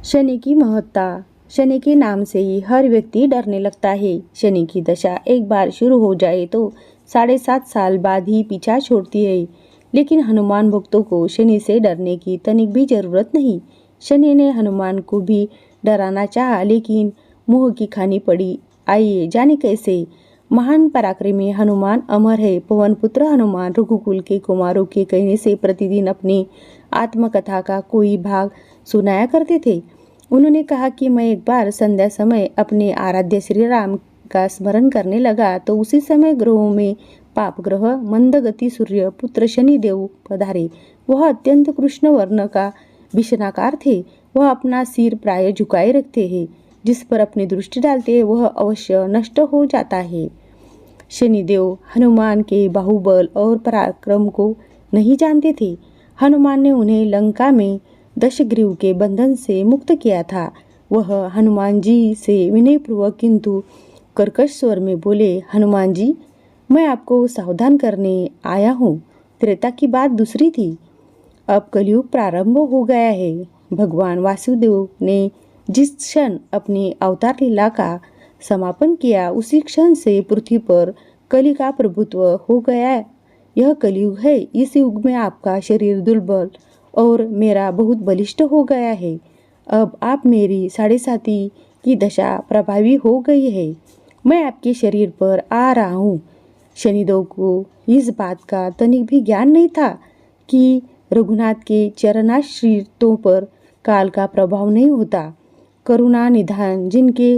शनि की महत्ता। शनि के नाम से ही हर व्यक्ति डरने लगता है। शनि की दशा एक बार शुरू हो जाए तो 7.5 साल बाद ही पीछा छोड़ती है। लेकिन हनुमान भक्तों को शनि से डरने की तनिक भी जरूरत नहीं। शनि ने हनुमान को भी डराना चाहा, लेकिन मुंह की खानी पड़ी। आइए जाने कैसे। महान पराक्रमी हनुमान अमर है। पवन पुत्र हनुमान रघुकुल के कुमारों के कहने से प्रतिदिन अपनी आत्मकथा का कोई भाग सुनाया करते थे। उन्होंने कहा कि मैं एक बार संध्या समय अपने आराध्य श्री राम का स्मरण करने लगा तो उसी समय ग्रहों में पाप ग्रह मंदगति सूर्य पुत्र शनिदेव पधारे। वह अत्यंत कृष्ण वर्ण का भीषणाकार थे। वह अपना सिर प्राय झुकाए रखते हैं। जिस पर अपनी दृष्टि डालते हैं वह अवश्य नष्ट हो जाता है। शनिदेव हनुमान के बाहुबल और पराक्रम को नहीं जानते थे। हनुमान ने उन्हें लंका में दशग्रीव के बंधन से मुक्त किया था। वह हनुमान जी से विनयपूर्वक किंतु कर्कश स्वर में बोले, हनुमान जी, मैं आपको सावधान करने आया हूँ। त्रेता की बात दूसरी थी, अब कलयुग प्रारंभ हो गया है। भगवान वासुदेव ने जिस क्षण अपनी अवतार लीला का समापन किया उसी क्षण से पृथ्वी पर कली का प्रभुत्व हो गया। यह कलयुग है। इस युग में आपका शरीर दुर्बल और मेरा बहुत बलिष्ठ हो गया है। अब आप मेरी 7.5 की दशा प्रभावी हो गई है। मैं आपके शरीर पर आ रहा हूँ। शनिदेव को इस बात का तनिक भी ज्ञान नहीं था कि रघुनाथ के चरणाश्रितों पर काल का प्रभाव नहीं होता। करुणा निधान जिनके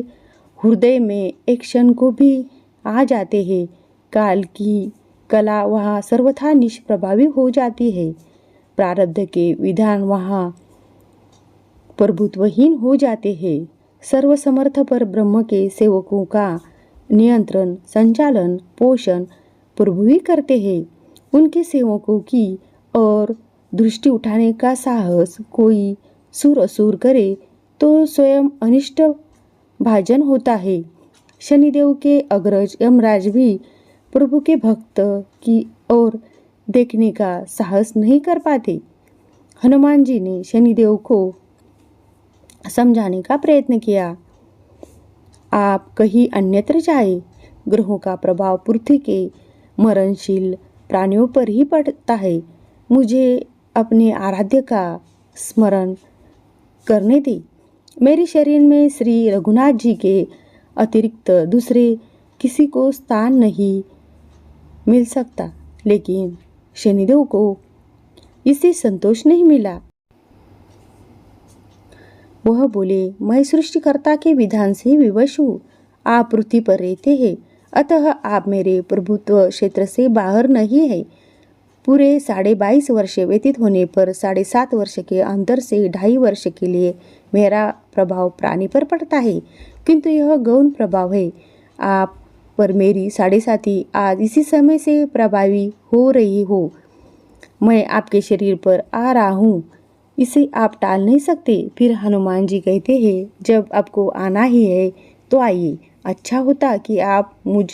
हृदय में एक क्षण को भी आ जाते हैं, काल की कला वहाँ सर्वथा निष्प्रभावी हो जाती है। प्रारब्ध के विधान वहाँ प्रभुत्वहीन हो जाते हैं। सर्वसमर्थ पर ब्रह्म के सेवकों का नियंत्रण, संचालन, पोषण प्रभु ही करते हैं। उनके सेवकों की और दृष्टि उठाने का साहस कोई सुर असुर करे तो स्वयं अनिष्ट भाजन होता है। शनिदेव के अग्रज यमराज भी प्रभु के भक्त की ओर देखने का साहस नहीं कर पाते। हनुमान जी ने शनिदेव को समझाने का प्रयत्न किया, आप कहीं अन्यत्र जाए। ग्रहों का प्रभाव पृथ्वी के मरणशील प्राणियों पर ही पड़ता है। मुझे अपने आराध्य का स्मरण करने दे। मेरे शरीर में श्री रघुनाथ जी के अतिरिक्त दूसरे किसी को स्थान नहीं मिल सकता। लेकिन शनिदेव को इससे संतोष नहीं मिला। वह बोले, मैं सृष्टिकर्ता के विधान से विवश हूँ। आप पृथ्वी पर रहते हैं, अतः आप मेरे प्रभुत्व क्षेत्र से बाहर नहीं है। पूरे 22.5 वर्ष व्यतीत होने पर 7.5 वर्ष के अंतर से 2.5 वर्ष के लिए मेरा प्रभाव प्राणी पर पड़ता है, किंतु यह गौण प्रभाव है। आप पर मेरी 7.5 आज इसी समय से प्रभावी हो रही हो। मैं आपके शरीर पर आ रहा हूँ, इसे आप टाल नहीं सकते। फिर हनुमान जी कहते हैं, जब आपको आना ही है तो आइए। अच्छा होता कि आप मुझ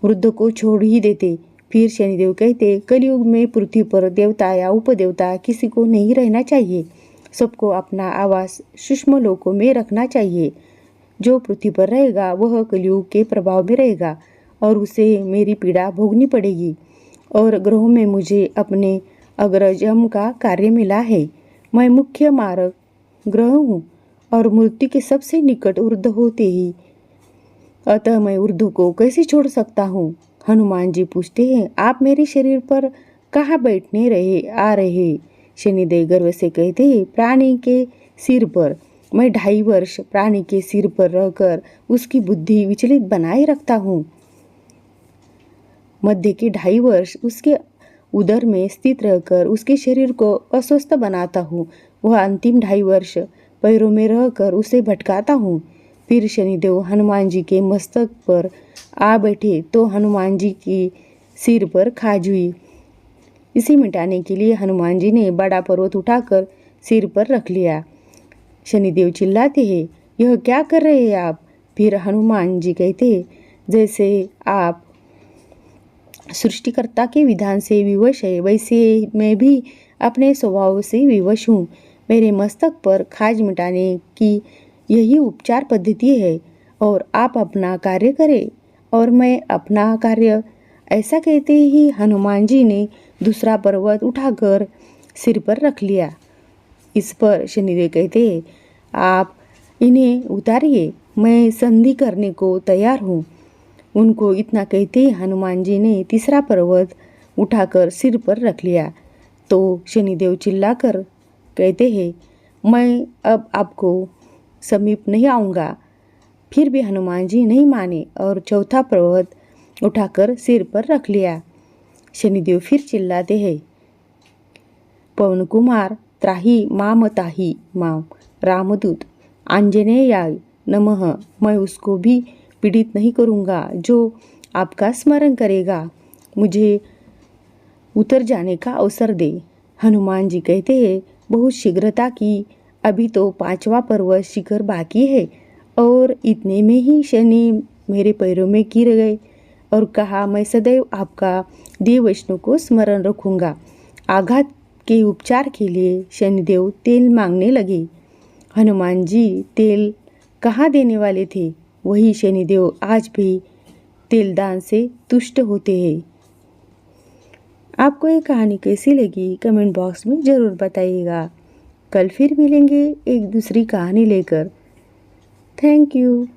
वृद्ध को छोड़ ही देते। फिर शनिदेव कहते, कलयुग में पृथ्वी पर देवता या उपदेवता किसी को नहीं रहना चाहिए। सबको अपना आवास सूक्ष्म लोकों में रखना चाहिए। जो पृथ्वी पर रहेगा वह कलयुग के प्रभाव में रहेगा और उसे मेरी पीड़ा भोगनी पड़ेगी। और ग्रहों में मुझे अपने अग्रज यम का कार्य मिला है। मैं मुख्य मारक ग्रह हूँ और मृत्यु के सबसे निकट ऊर्ध्व होते ही, अतः मैं ऊर्ध्व को कैसे छोड़ सकता हूँ। हनुमान जी पूछते हैं, आप मेरे शरीर पर कहाँ बैठने आ रहे। शनिदेव गर्व से कहते हैं, प्राणी के सिर पर। मैं 2.5 वर्ष प्राणी के सिर पर रहकर उसकी बुद्धि विचलित बनाए रखता हूँ। मध्य के 2.5 वर्ष उसके उदर में स्थित रहकर उसके शरीर को अस्वस्थ बनाता हूँ। वह अंतिम 2.5 वर्ष पैरों में रहकर उसे भटकाता हूँ। फिर शनिदेव हनुमान जी के मस्तक पर आ बैठे तो हनुमान जी की सिर पर खाज हुई। इसे मिटाने के लिए हनुमान जी ने बड़ा पर्वत उठाकर सिर पर रख लिया। शनिदेव चिल्लाते हैं, यह क्या कर रहे हैं आप। फिर हनुमान जी कहते हैं, जैसे आप सृष्टिकर्ता के विधान से विवश है, वैसे मैं भी अपने स्वभाव से विवश हूँ। मेरे मस्तक पर खाज मिटाने की यही उपचार पद्धति है और आप अपना कार्य करें और मैं अपना कार्य। ऐसा कहते ही हनुमान जी ने दूसरा पर्वत उठाकर सिर पर रख लिया। इस पर शनिदेव कहते हैं, आप इन्हें उतारिए, मैं संधि करने को तैयार हूँ। उनको इतना कहते ही हनुमान जी ने तीसरा पर्वत उठाकर सिर पर रख लिया। तो शनिदेव चिल्लाकर कहते हैं, मैं अब आपको समीप नहीं आऊँगा। फिर भी हनुमान जी नहीं माने और चौथा पर्वत उठाकर सिर पर रख लिया। शनिदेव फिर चिल्लाते हैं, पवन कुमार त्राही माम ताही माम रामदूत आंजनेयाय नमः। मैं उसको भी पीड़ित नहीं करूँगा जो आपका स्मरण करेगा। मुझे उतर जाने का अवसर दे। हनुमान जी कहते हैं, बहुत शीघ्रता की, अभी तो पांचवा पर्वत शिखर बाकी है। और इतने में ही शनि मेरे पैरों में गिर गए और कहा, मैं सदैव आपका देव वैष्णव को स्मरण रखूँगा। आघात के उपचार के लिए शनिदेव तेल मांगने लगे। हनुमान जी तेल कहाँ देने वाले थे, वही शनिदेव आज भी तेलदान से तुष्ट होते हैं। आपको ये कहानी कैसी लगी कमेंट बॉक्स में ज़रूर बताइएगा। कल फिर मिलेंगे एक दूसरी कहानी लेकर। Thank you.